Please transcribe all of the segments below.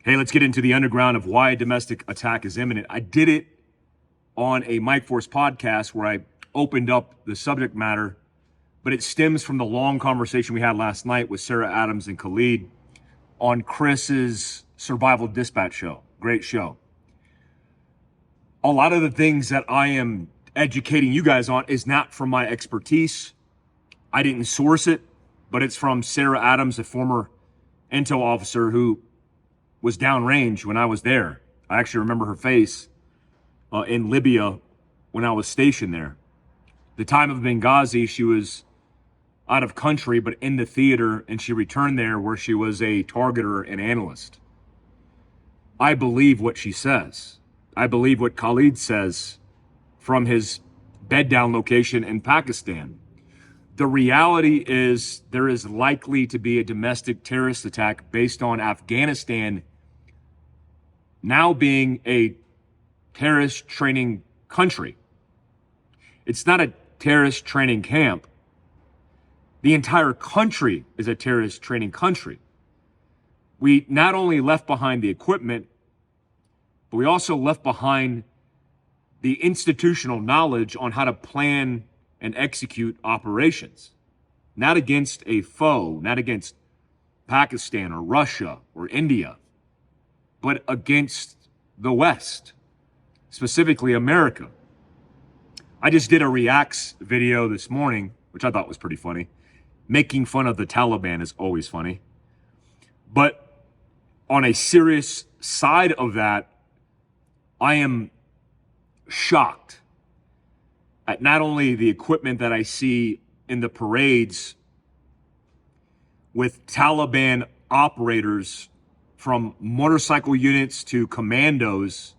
Hey, let's get into the underground of why a domestic attack is imminent. I did it on a Mike Force podcast where I opened up the subject matter, but it stems from the long conversation we had last night with Sarah Adams and Khalid on Chris's Survival Dispatch show. Great show. A lot of the things that I am educating you guys on is not from my expertise. I didn't source it, but it's from Sarah Adams, a former intel officer who was downrange when I was there. I actually remember her face in Libya when I was stationed there. The time of Benghazi, she was out of country, but in the theater, and she returned there where she was a targeter and analyst. I believe what she says. I believe what Khalid says from his bed down location in Pakistan. The reality is there is likely to be a domestic terrorist attack based on Afghanistan now being a terrorist training country. It's not a terrorist training camp. The entire country is a terrorist training country. We not only left behind the equipment, but we also left behind the institutional knowledge on how to plan and execute operations. Not against a foe, not against Pakistan or Russia or India, but against the West, specifically America. I just did a reacts video this morning, which I thought was pretty funny. Making fun of the Taliban is always funny. But on a serious side of that, I am shocked at not only the equipment that I see in the parades with Taliban operators from motorcycle units to commandos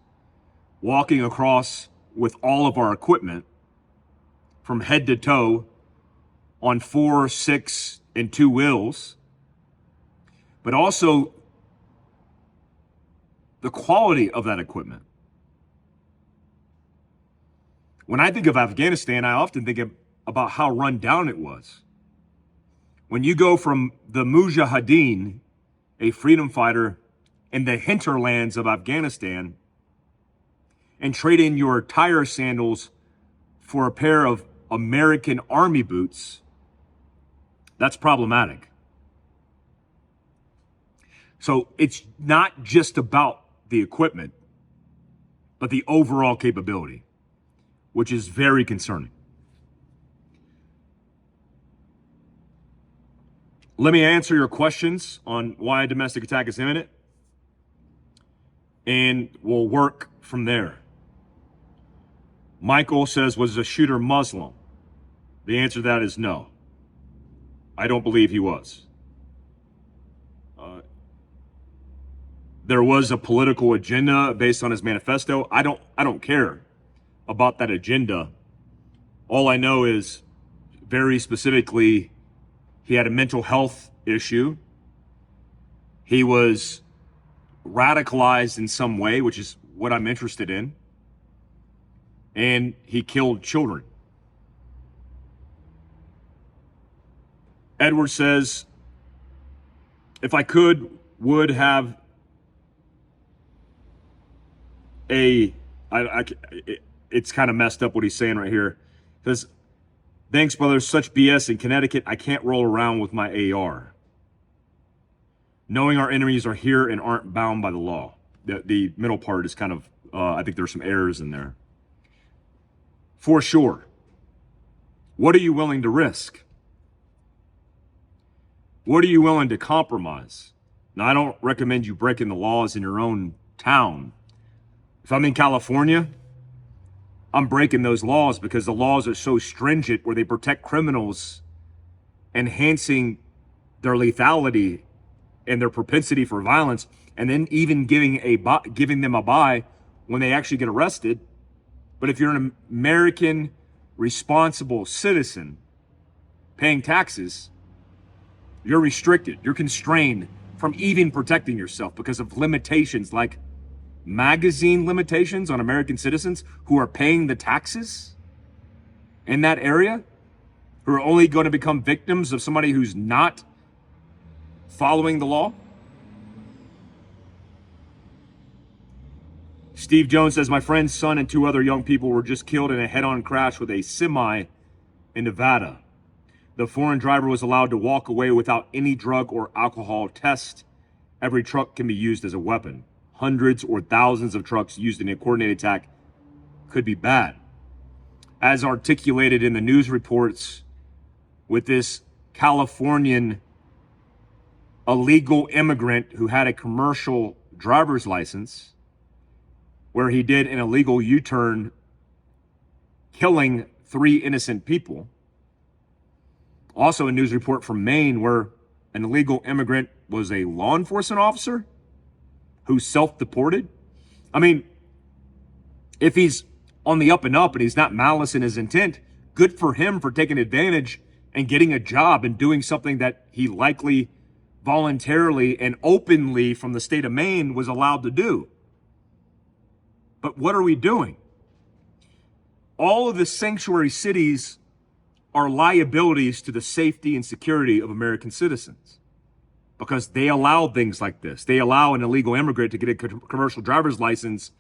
walking across with all of our equipment from head to toe on 4, 6, and 2 wheels, but also the quality of that equipment. When I think of Afghanistan, I often think about how run down it was. When you go from the Mujahideen, a freedom fighter in the hinterlands of Afghanistan, and trade in your tire sandals for a pair of American Army boots, that's problematic. So it's not just about the equipment, but the overall capability, which is very concerning. Let me answer your questions on why a domestic attack is imminent, and we'll work from there. Michael says, was the shooter Muslim? The answer to that is no. I don't believe he was. There was a political agenda based on his manifesto. I don't care about that agenda. All I know is very specifically, he had a mental health issue. He was radicalized in some way, which is what I'm interested in. And he killed children. Edward says, if I would have it's kind of messed up what he's saying right here. Because, thanks, brother, such BS in Connecticut, I can't roll around with my AR. Knowing our enemies are here and aren't bound by the law. The middle part is kind of, I think there's some errors in there. For sure. What are you willing to risk? What are you willing to compromise? Now, I don't recommend you breaking the laws in your own town. If I'm in California, I'm breaking those laws because the laws are so stringent where they protect criminals, enhancing their lethality and their propensity for violence, and then even giving them a bye when they actually get arrested. But if you're an American responsible citizen paying taxes, you're restricted, you're constrained from even protecting yourself because of limitations like magazine limitations on American citizens who are paying the taxes in that area, who are only going to become victims of somebody who's not following the law. Steve Jones says, my friend's son and 2 other young people were just killed in a head-on crash with a semi in Nevada. The foreign driver was allowed to walk away without any drug or alcohol test. Every truck can be used as a weapon. Hundreds or thousands of trucks used in a coordinated attack could be bad. As articulated in the news reports, with this Californian illegal immigrant who had a commercial driver's license, where he did an illegal U-turn, killing 3 innocent people. Also a news report from Maine where an illegal immigrant was a law enforcement officer who self-deported. I mean, if he's on the up and up and he's not malice in his intent, good for him for taking advantage and getting a job and doing something that he likely voluntarily and openly from the state of Maine was allowed to do. But what are we doing? All of the sanctuary cities are liabilities to the safety and security of American citizens because they allow things like this. They allow an illegal immigrant to get a commercial driver's license,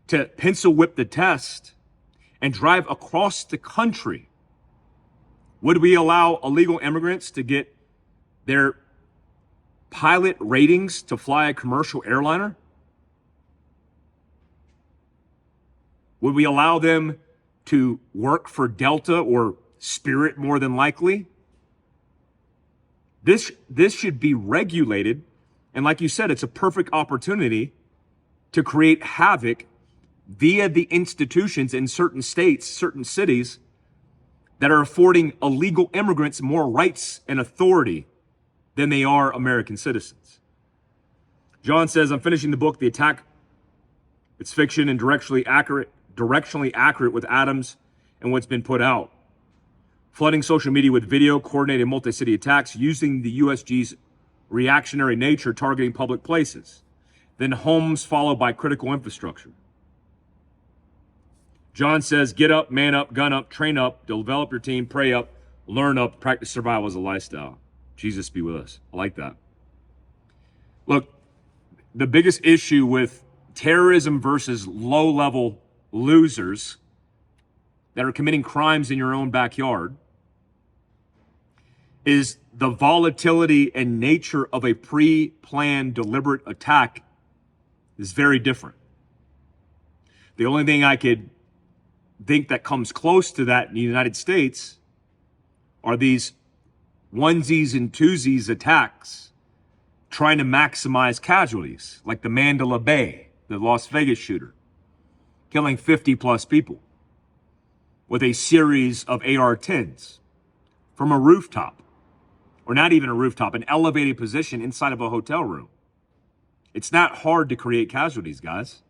to pencil whip the test and drive across the country. Would we allow illegal immigrants to get their pilot ratings to fly a commercial airliner? Would we allow them to work for Delta or Spirit more than likely? This should be regulated. And like you said, it's a perfect opportunity to create havoc via the institutions in certain states, certain cities that are affording illegal immigrants more rights and authority than they are American citizens. John says, I'm finishing the book, The Attack. It's fiction and directionally accurate with Adams and what's been put out. Flooding social media with video, coordinated multi-city attacks using the USG's reactionary nature, targeting public places. Then homes followed by critical infrastructure. John says, get up, man up, gun up, train up, develop your team, pray up, learn up, practice survival as a lifestyle. Jesus be with us. I like that. Look, the biggest issue with terrorism versus low-level losers that are committing crimes in your own backyard is the volatility and nature of a pre-planned, deliberate attack is very different. The only thing I could think that comes close to that in the United States are these onesies and twosies attacks trying to maximize casualties, like the Mandalay Bay, the Las Vegas shooter, killing 50 plus people with a series of AR-10s from a rooftop, or not even a rooftop, an elevated position inside of a hotel room. It's not hard to create casualties, guys.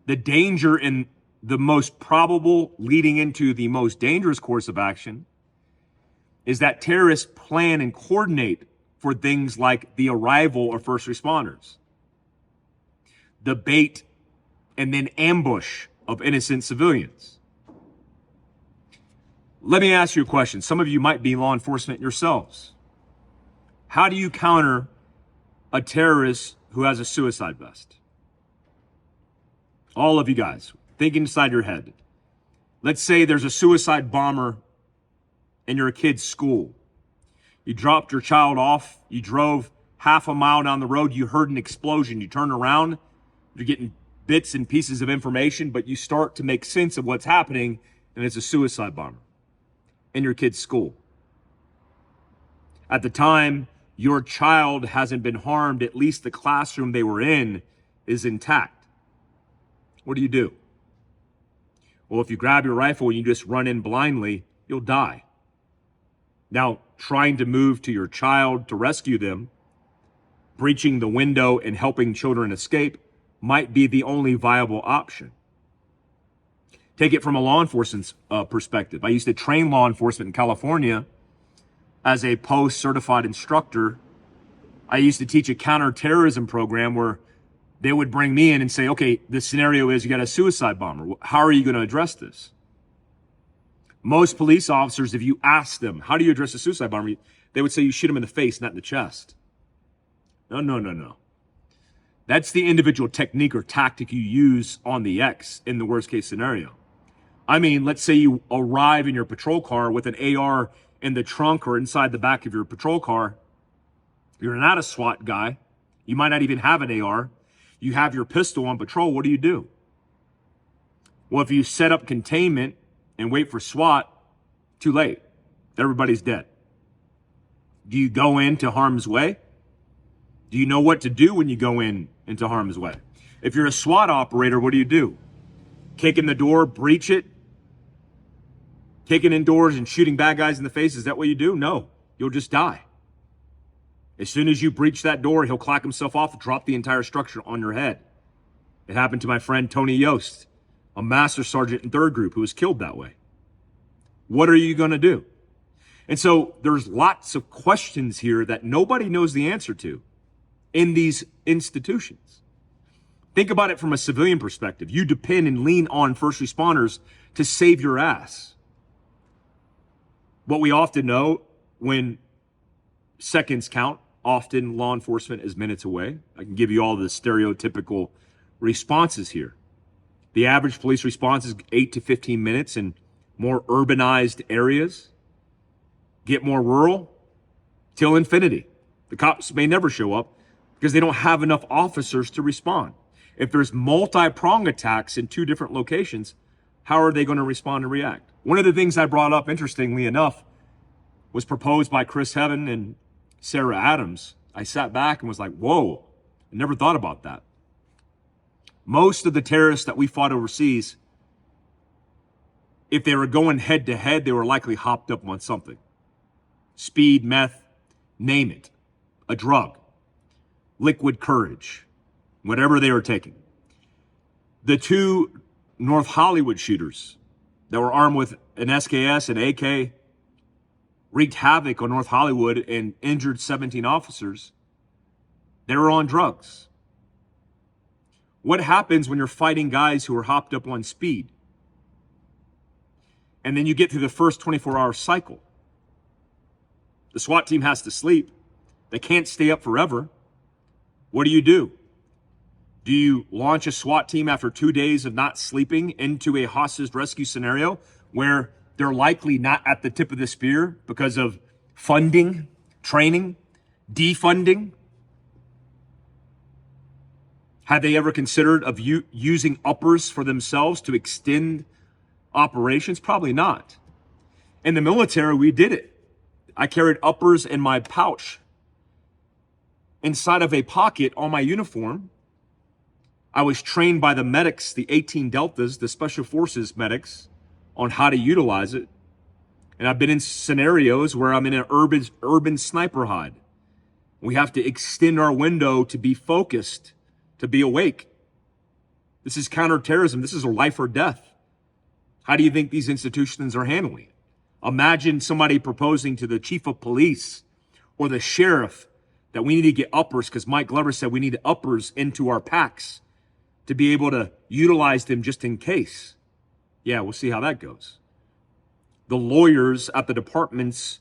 The danger in the most probable leading into the most dangerous course of action is that terrorists plan and coordinate for things like the arrival of first responders, the bait and then ambush of innocent civilians. Let me ask you a question. Some of you might be law enforcement yourselves. How do you counter a terrorist who has a suicide vest? All of you guys, think inside your head. Let's say there's a suicide bomber in your kid's school. You dropped your child off, you drove half a mile down the road, you heard an explosion, you turn around, you're getting bits and pieces of information, but you start to make sense of what's happening, and it's a suicide bomber in your kid's school. At the time, your child hasn't been harmed, at least the classroom they were in is intact. What do? Well, if you grab your rifle and you just run in blindly, you'll die. Now, trying to move to your child to rescue them, breaching the window and helping children escape might be the only viable option. Take it from a law enforcement perspective. I used to train law enforcement in California as a post-certified instructor. I used to teach a counterterrorism program where they would bring me in and say, okay, the scenario is you got a suicide bomber. How are you going to address this? Most police officers, if you ask them, how do you address a suicide bomber? They would say you shoot him in the face, not in the chest. No. That's the individual technique or tactic you use on the X in the worst case scenario. I mean, let's say you arrive in your patrol car with an AR in the trunk or inside the back of your patrol car. You're not a SWAT guy. You might not even have an AR. You have your pistol on patrol. What do? Well, if you set up containment and wait for SWAT, too late. Everybody's dead. Do you go into harm's way? Do you know what to do when you go into harm's way? If you're a SWAT operator, what do? Kick in the door, breach it, kicking indoors and shooting bad guys in the face. Is that what you do? No, you'll just die. As soon as you breach that door, he'll clack himself off and drop the entire structure on your head. It happened to my friend Tony Yost, a master sergeant in 3rd Group who was killed that way. What are you going to do? And so there's lots of questions here that nobody knows the answer to in these institutions. Think about it from a civilian perspective. You depend and lean on first responders to save your ass. What we often know, when seconds count, often law enforcement is minutes away. I can give you all the stereotypical responses here. The average police response is 8 to 15 minutes in more urbanized areas. Get more rural, till infinity. The cops may never show up because they don't have enough officers to respond. If there's multi-prong attacks in 2 different locations, how are they going to respond and react? One of the things I brought up, interestingly enough, was proposed by Chris Heaven and Sarah Adams. I sat back and was like, whoa, I never thought about that. Most of the terrorists that we fought overseas, if they were going head to head, they were likely hopped up on something. Speed, meth, name it, a drug, liquid courage, whatever they were taking. The 2 North Hollywood shooters that were armed with an SKS and AK wreaked havoc on North Hollywood and injured 17 officers. They were on drugs. What happens when you're fighting guys who are hopped up on speed? And then you get through the first 24-hour cycle. The SWAT team has to sleep. They can't stay up forever. What do? Do you launch a SWAT team after 2 days of not sleeping into a hostage rescue scenario where they're likely not at the tip of the spear because of funding, training, defunding? Have they ever considered of using uppers for themselves to extend operations? Probably not. In the military, we did it. I carried uppers in my pouch inside of a pocket on my uniform. I was trained by the medics, the 18 Deltas, the Special Forces medics, on how to utilize it. And I've been in scenarios where I'm in an urban sniper hide. We have to extend our window to be focused, to be awake. This is counterterrorism. This is a life or death. How do you think these institutions are handling it? Imagine somebody proposing to the chief of police or the sheriff that we need to get uppers because Mike Glover said we need uppers into our packs to be able to utilize them just in case. Yeah, we'll see how that goes. The lawyers at the departments,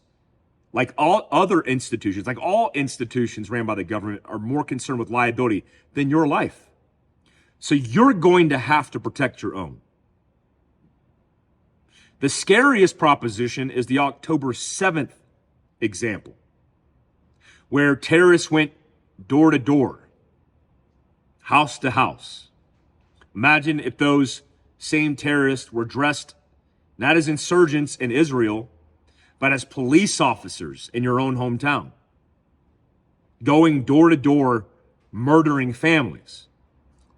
like all other institutions, like all institutions ran by the government, are more concerned with liability than your life. So you're going to have to protect your own. The scariest proposition is the October 7th example, where terrorists went door to door, house to house. Imagine if those same terrorists were dressed not as insurgents in Israel, but as police officers in your own hometown, going door to door, murdering families,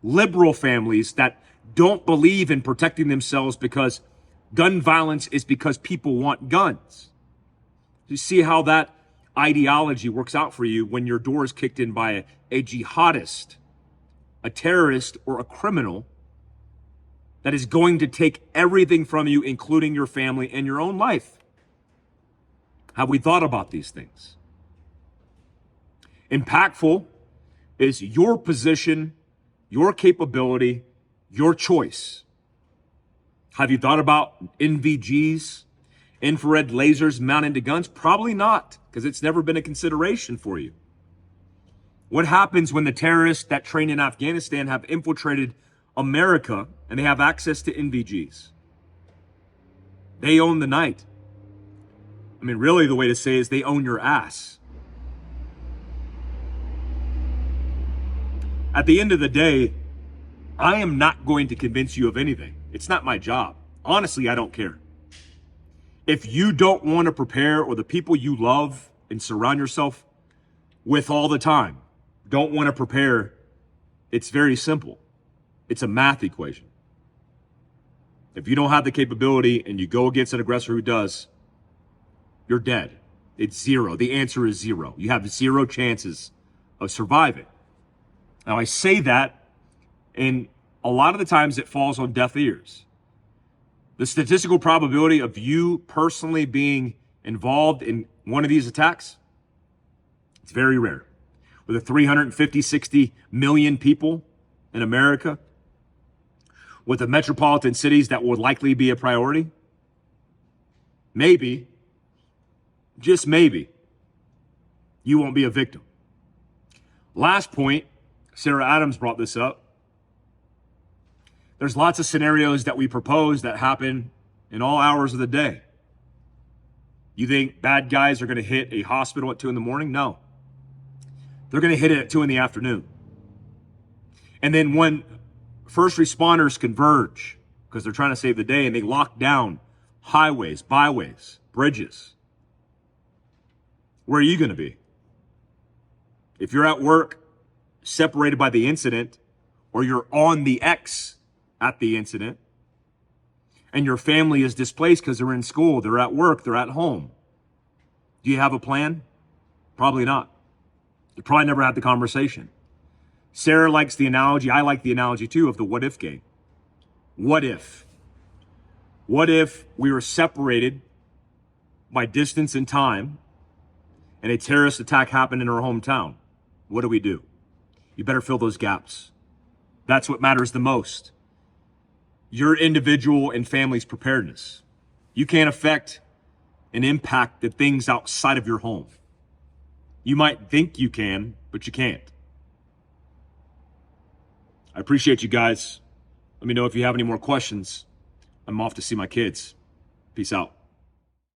liberal families that don't believe in protecting themselves because gun violence is because people want guns. You see how that ideology works out for you when your door is kicked in by a jihadist, a terrorist, or a criminal that is going to take everything from you, including your family and your own life. Have we thought about these things? Impactful is your position, your capability, your choice. Have you thought about NVGs, infrared lasers mounted to guns? Probably not, because it's never been a consideration for you. What happens when the terrorists that train in Afghanistan have infiltrated America and they have access to NVGs? They own the night. I mean, really, the way to say is they own your ass. At the end of the day, I am not going to convince you of anything. It's not my job. Honestly, I don't care. If you don't want to prepare, or the people you love and surround yourself with all the time don't want to prepare, it's very simple. It's a math equation. If you don't have the capability and you go against an aggressor who does, you're dead. It's zero. The answer is zero. You have zero chances of surviving. Now, I say that, and a lot of the times it falls on deaf ears. The statistical probability of you personally being involved in one of these attacks, it's very rare. With the 350, 60 million people in America, with the metropolitan cities that would likely be a priority, maybe, just maybe, you won't be a victim. Last point, Sarah Adams brought this up. There's lots of scenarios that we propose that happen in all hours of the day. You think bad guys are going to hit a hospital at 2 a.m? No. They're going to hit it at 2 p.m. And then when first responders converge, because they're trying to save the day, and they lock down highways, byways, bridges, where are you going to be? If you're at work, separated by the incident, or you're on the X at the incident, and your family is displaced because they're in school, they're at work, they're at home, do you have a plan? Probably not. You probably never had the conversation. Sarah likes the analogy, I like the analogy too, of the what if game. What if? What if we were separated by distance and time, and a terrorist attack happened in our hometown? What do we do? You better fill those gaps. That's what matters the most. Your individual and family's preparedness. You can't affect and impact the things outside of your home. You might think you can, but you can't. I appreciate you guys. Let me know if you have any more questions. I'm off to see my kids. Peace out.